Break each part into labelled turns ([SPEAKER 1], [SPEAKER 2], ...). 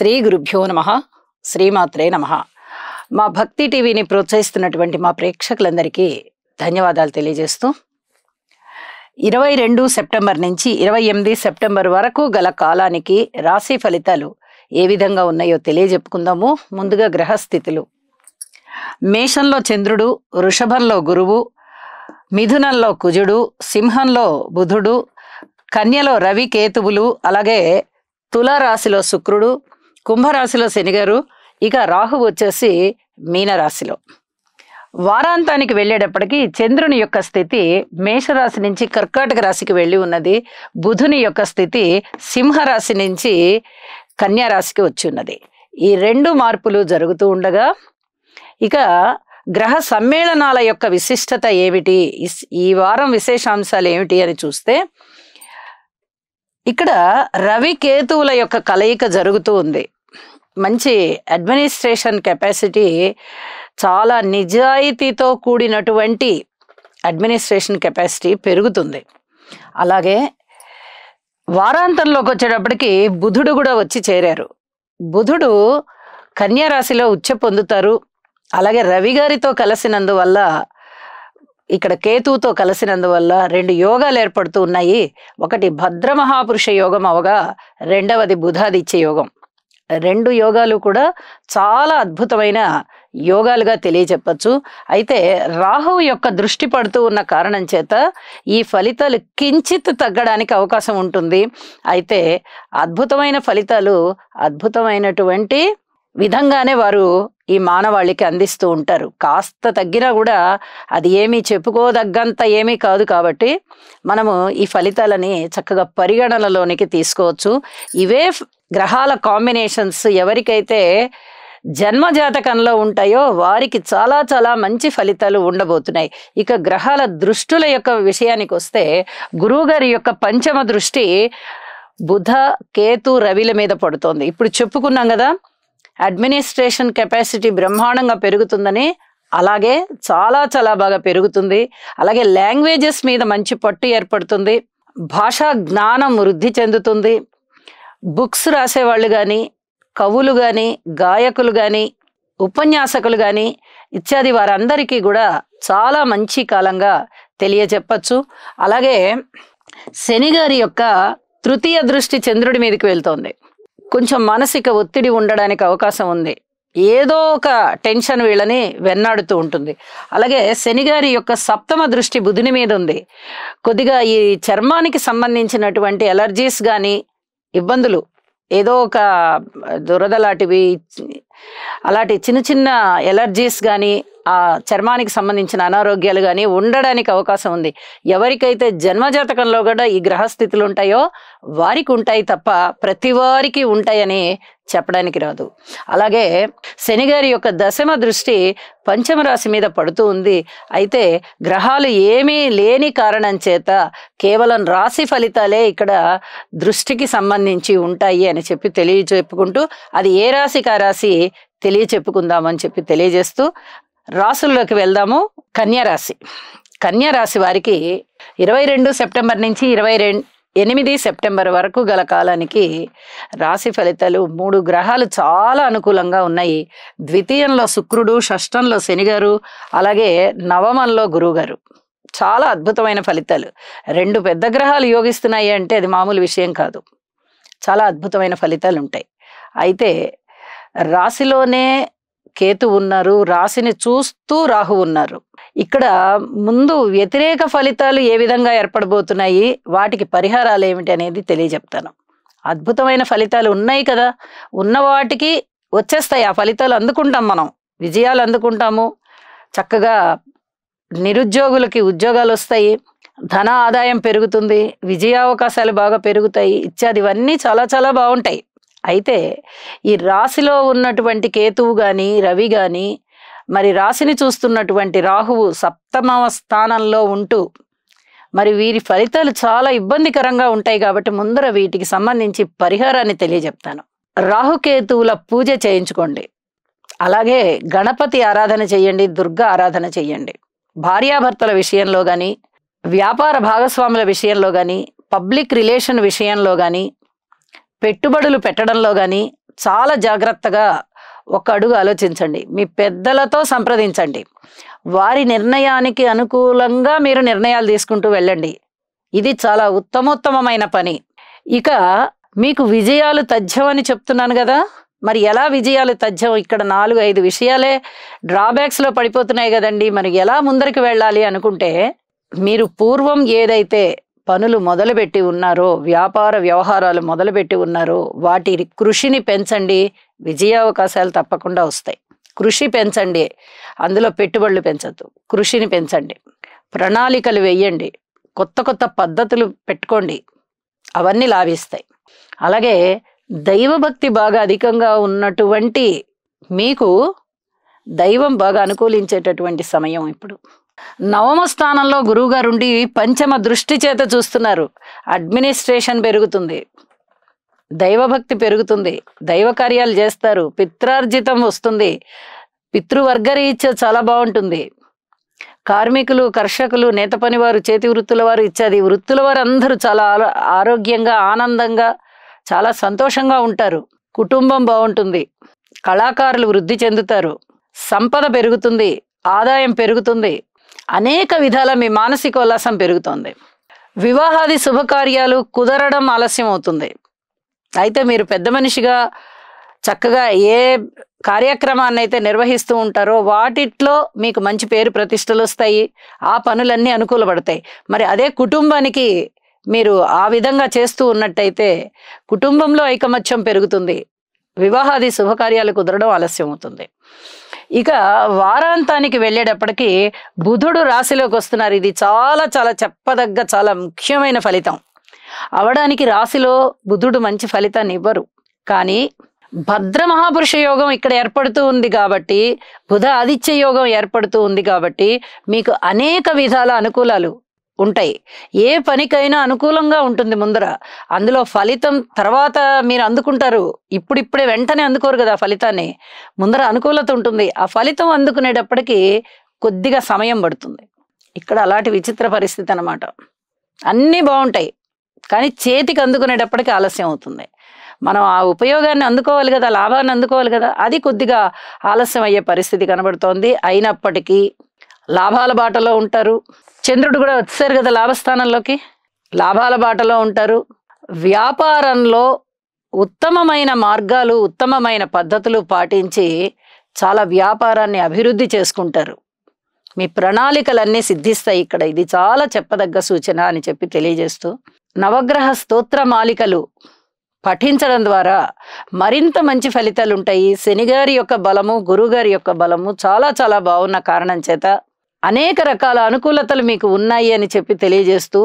[SPEAKER 1] శ్రీ గురుభ్యో నమః. శ్రీమాత్రే నమః. మా భక్తి టీవీని ప్రోత్సహిస్తున్నటువంటి మా ప్రేక్షకులందరికీ ధన్యవాదాలు తెలియజేస్తూ 22 సెప్టెంబర్ నుంచి 28 సెప్టెంబర్ వరకు గల కాలానికి రాశి ఫలితాలు ఏ విధంగా ఉన్నాయో తెలియజెప్పుకుందాము. ముందుగా గ్రహస్థితులు. మేషంలో చంద్రుడు, వృషభంలో గురువు, మిథునంలో కుజుడు, సింహంలో బుధుడు, కన్యలో రవి కేతువులు, అలాగే తులారాశిలో శుక్రుడు, కుంభరాశిలో శనిగారు, ఇక రాహు వచ్చేసి మీనరాశిలో. వారాంతానికి వెళ్ళేటప్పటికి చంద్రుని యొక్క స్థితి మేషరాశి నుంచి కర్కాటక రాశికి వెళ్ళి ఉన్నది. బుధుని యొక్క స్థితి సింహరాశి నుంచి కన్యా రాశికి వచ్చి ఉన్నది. ఈ రెండు మార్పులు జరుగుతూ ఉండగా ఇక గ్రహ సమ్మేళనాల యొక్క విశిష్టత ఏమిటి, ఈ వారం విశేషాంశాలు ఏమిటి అని చూస్తే ఇక్కడ రవి కేతువుల యొక్క కలయిక జరుగుతూ ఉంది. మంచి అడ్మినిస్ట్రేషన్ కెపాసిటీ, చాలా నిజాయితీతో కూడినటువంటి అడ్మినిస్ట్రేషన్ కెపాసిటీ పెరుగుతుంది. అలాగే వారాంతంలోకి వచ్చేటప్పటికి బుధుడు కూడా వచ్చి చేరారు. బుధుడు కన్యా రాశిలో ఉచ్చ పొందుతారు. అలాగే రవి గారితో కలిసినందువల్ల, ఇక్కడ కేతువుతో కలిసినందువల్ల రెండు యోగాలు ఏర్పడుతూ ఉన్నాయి. ఒకటి భద్రమహాపురుష యోగం అవగా, రెండవది బుధాదిత్య యోగం. రెండు యోగాలు కూడా చాలా అద్భుతమైన యోగాలుగా తెలియచెప్పచ్చు. అయితే రాహువు యొక్క దృష్టి పడుతూ ఉన్న కారణం చేత ఈ ఫలితాలు కించిత్ తగ్గడానికి అవకాశం ఉంటుంది. అయితే అద్భుతమైన ఫలితాలు అద్భుతమైనటువంటి విధంగానే వారు ఈ మానవాళికి అందిస్తూ ఉంటారు. కాస్త తగ్గినా కూడా అది ఏమీ చెప్పుకోదగ్గంత ఏమీ కాదు. కాబట్టి మనము ఈ ఫలితాలని చక్కగా పరిగణనలోనికి తీసుకోవచ్చు. ఇవే గ్రహాల కాంబినేషన్స్ ఎవరికైతే జన్మజాతకంలో ఉంటాయో వారికి చాలా చాలా మంచి ఫలితాలు ఉండబోతున్నాయి. ఇక గ్రహాల దృష్టుల యొక్క విషయానికి వస్తే గురువు గారి యొక్క పంచమ దృష్టి బుధ, కేతు, రవిల మీద పడుతోంది. ఇప్పుడు చెప్పుకున్నాం కదా, అడ్మినిస్ట్రేషన్ కెపాసిటీ బ్రహ్మాండంగా పెరుగుతుందని. అలాగే చాలా చాలా బాగా పెరుగుతుంది. అలాగే లాంగ్వేజెస్ మీద మంచి పట్టు ఏర్పడుతుంది. భాషా జ్ఞానం వృద్ధి చెందుతుంది. బుక్స్ రాసేవాళ్ళు కానీ, కవులు కానీ, గాయకులు కానీ, ఉపన్యాసకులు కానీ ఇత్యాది వారందరికీ కూడా చాలా మంచి కాలంగా తెలియచెప్పచ్చు. అలాగే శనిగారి యొక్క తృతీయ దృష్టి చంద్రుడి మీదకి వెళ్తోంది. కొంచెం మానసిక ఒత్తిడి ఉండడానికి అవకాశం ఉంది. ఏదో ఒక టెన్షన్ వీళ్ళని వెన్నాడుతూ ఉంటుంది. అలాగే శనిగారి యొక్క సప్తమ దృష్టి బుధుని మీద ఉంది. కొద్దిగా ఈ చర్మానికి సంబంధించినటువంటి ఎలర్జీస్ కానీ, ఇబ్బందులు, ఏదో ఒక దురద లాంటివి, అలాంటి చిన్న చిన్న ఎలర్జీస్ కానీ, ఆ చర్మానికి సంబంధించిన అనారోగ్యాలు కానీ ఉండడానికి అవకాశం ఉంది. ఎవరికైతే జన్మజాతకంలో కూడా ఈ గ్రహస్థితులు ఉంటాయో వారికి ఉంటాయి తప్ప ప్రతి వారికి ఉంటాయని చెప్పడానికి రాదు. అలాగే శనిగారి యొక్క దశమ దృష్టి పంచమ రాశి మీద పడుతూ ఉంది. అయితే గ్రహాలు ఏమీ లేని కారణం చేత కేవలం రాశి ఫలితాలే ఇక్కడ దృష్టికి సంబంధించి ఉంటాయి అని చెప్పి తెలియచెప్పుకుంటూ, అది ఏ రాశికి ఆ రాశి తెలియచెప్పుకుందామని చెప్పి తెలియజేస్తూ రాశుల్లోకి వెళ్దాము. కన్యా రాశి. కన్యా రాశి వారికి 22 సెప్టెంబర్ నుంచి 28 సెప్టెంబర్ వరకు గల కాలానికి రాశి ఫలితాలు 3 గ్రహాలు చాలా అనుకూలంగా ఉన్నాయి. ద్వితీయంలో శుక్రుడు, షష్టంలో శనిగారు, అలాగే నవమంలో గురువుగారు. చాలా అద్భుతమైన ఫలితాలు. 2 పెద్ద గ్రహాలు యోగిస్తున్నాయి అంటే అది మామూలు విషయం కాదు. చాలా అద్భుతమైన ఫలితాలు ఉంటాయి. అయితే రాశిలోనే కేతు ఉన్నారు, రాశిని చూస్తూ రాహు ఉన్నారు. ఇక్కడ ముందు వ్యతిరేక ఫలితాలు ఏ విధంగా ఏర్పడబోతున్నాయి, వాటికి పరిహారాలు ఏమిటి అనేది తెలియజెప్తాను. అద్భుతమైన ఫలితాలు ఉన్నాయి కదా, ఉన్న వాటికి వచ్చేస్తాయి ఆ ఫలితాలు. అందుకుంటాం, మనం విజయాలు అందుకుంటాము. చక్కగా నిరుద్యోగులకి ఉద్యోగాలు వస్తాయి, ధన ఆదాయం పెరుగుతుంది, విజయావకాశాలు బాగా పెరుగుతాయి, ఇత్యాదివన్నీ చాలా చాలా బాగుంటాయి. అయితే ఈ రాశిలో ఉన్నటువంటి కేతువు కానీ, రవి కానీ, మరి రాశిని చూస్తున్నటువంటి రాహువు సప్తమ స్థానంలో ఉంటూ మరి వీరి ఫలితాలు చాలా ఇబ్బందికరంగా ఉంటాయి. కాబట్టి ముందర వీటికి సంబంధించి పరిహారాన్ని తెలియజెప్తాను. రాహుకేతువుల పూజ చేయించుకోండి. అలాగే గణపతి ఆరాధన చెయ్యండి, దుర్గా ఆరాధన చెయ్యండి. భార్యాభర్తల విషయంలో కానీ, వ్యాపార భాగస్వాముల విషయంలో కానీ, పబ్లిక్ రిలేషన్ విషయంలో కానీ, పెట్టుబడులు పెట్టడంలో కానీ చాలా జాగ్రత్తగా ఒక అడుగు ఆలోచించండి. మీ పెద్దలతో సంప్రదించండి. వారి నిర్ణయానికి అనుకూలంగా మీరు నిర్ణయాలు తీసుకుంటూ వెళ్ళండి. ఇది చాలా ఉత్తమోత్తమమైన పని. ఇక మీకు విజయాలు తథ్యం అని చెప్తున్నాను కదా, మరి ఎలా విజయాలు తథ్యం? ఇక్కడ 4-5 విషయాలే డ్రాబ్యాక్స్లో పడిపోతున్నాయి కదండి. మరి ఎలా ముందరికి వెళ్ళాలి అనుకుంటే, మీరు పూర్వం ఏదైతే పనులు మొదలుపెట్టి ఉన్నారో, వ్యాపార వ్యవహారాలు మొదలుపెట్టి ఉన్నారో, వాటి కృషిని పెంచండి. విజయావకాశాలు తప్పకుండా వస్తాయి. కృషి పెంచండి, అందులో పెట్టుబడులు పెంచద్దు, కృషిని పెంచండి. ప్రణాళికలు వేయండి, కొత్త కొత్త పద్ధతులు పెట్టుకోండి, అవన్నీ లాభిస్తాయి. అలాగే దైవభక్తి బాగా అధికంగా ఉన్నటువంటి మీకు దైవం బాగా అనుకూలించేటటువంటి సమయం ఇప్పుడు. నవమ స్థానంలో గురువుగారు ఉండి పంచమ దృష్టి చేత చూస్తున్నారు. అడ్మినిస్ట్రేషన్ పెరుగుతుంది, దైవభక్తి పెరుగుతుంది, దైవ కార్యాలు చేస్తారు, పిత్రార్జితం వస్తుంది, పితృవర్గరీత్యా చాలా బాగుంటుంది. కార్మికులు, కర్షకులు, నేత పనివారు, చేతి వృత్తుల వారు ఇత్యాది వృత్తుల వారు అందరూ చాలా ఆరోగ్యంగా, ఆనందంగా, చాలా సంతోషంగా ఉంటారు. కుటుంబం బాగుంటుంది, కళాకారులు వృద్ధి చెందుతారు, సంపద పెరుగుతుంది, ఆదాయం పెరుగుతుంది, అనేక విధాల మీ మానసిక ఉల్లాసం పెరుగుతుంది. వివాహాది శుభకార్యాలు కుదరడం ఆలస్యం అవుతుంది. అయితే మీరు పెద్ద మనిషిగా చక్కగా ఏ కార్యక్రమాన్ని అయితే నిర్వహిస్తూ ఉంటారో వాటిట్లో మీకు మంచి పేరు ప్రతిష్టలు వస్తాయి. ఆ పనులన్నీ అనుకూలపడతాయి. మరి అదే కుటుంబానికి మీరు ఆ విధంగా చేస్తూ ఉన్నట్టయితే కుటుంబంలో ఐకమత్యం పెరుగుతుంది, వివాహాది శుభకార్యాలు కుదరడం ఆలస్యం అవుతుంది. ఇక వారాంతానికి వెళ్ళేటప్పటికి బుధుడు రాశిలోకి వస్తున్నారు. ఇది చాలా చాలా చెప్పదగ్గ చాలా ముఖ్యమైన ఫలితం. అవడానికి రాశిలో బుధుడు మంచి ఫలితాన్ని ఇవ్వరు, కానీ భద్ర మహాపురుష యోగం ఇక్కడ ఏర్పడుతూ ఉంది కాబట్టి, బుధ ఆదిత్య యోగం ఏర్పడుతూ ఉంది కాబట్టి మీకు అనేక విధాల అనుకూలాలు ఉంటాయి. ఏ పనికైనా అనుకూలంగా ఉంటుంది ముందర. అందులో ఫలితం తర్వాత మీరు అందుకుంటారు. ఇప్పుడిప్పుడే వెంటనే అందుకోరు కదా ఫలితాన్ని. ముందర అనుకూలత ఉంటుంది. ఆ ఫలితం అందుకునేటప్పటికీ కొద్దిగా సమయం పడుతుంది. ఇక్కడ అలాంటి విచిత్ర పరిస్థితి అన్నమాట. అన్నీ బాగుంటాయి, కానీ చేతికి అందుకునేటప్పటికి ఆలస్యం అవుతుంది. మనం ఆ ఉపయోగాన్ని అందుకోవాలి కదా, లాభాన్ని అందుకోవాలి కదా, అది కొద్దిగా ఆలస్యం అయ్యే పరిస్థితి కనబడుతోంది. అయినప్పటికీ లాభాల బాటలో ఉంటారు. చంద్రుడు కూడా వచ్చారు కదా లాభస్థానంలోకి, లాభాల బాటలో ఉంటారు. వ్యాపారంలో ఉత్తమమైన మార్గాలు, ఉత్తమమైన పద్ధతులు పాటించి చాలా వ్యాపారాన్ని అభివృద్ధి చేసుకుంటారు. మీ ప్రణాళికలన్నీ సిద్ధిస్తాయి. ఇక్కడ ఇది చాలా చెప్పదగ్గ సూచన అని చెప్పి తెలియజేస్తూ, నవగ్రహ స్తోత్ర మాలికలు పఠించడం ద్వారా మరింత మంచి ఫలితాలు ఉంటాయి. శనిగారి యొక్క బలము, గురుగారి యొక్క బలము చాలా చాలా బాగున్న కారణం చేత అనేక రకాల అనుకూలతలు మీకు ఉన్నాయి అని చెప్పి తెలియజేస్తూ,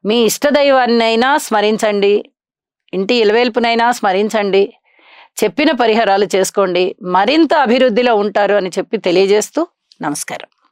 [SPEAKER 1] మీ ఇష్టదైవాన్నైనా స్మరించండి, ఇంటి ఇలవేల్పునైనా స్మరించండి, చెప్పిన పరిహారాలు చేసుకోండి, మరింత అభివృద్ధిలో ఉంటారు అని చెప్పి తెలియజేస్తూ నమస్కారం.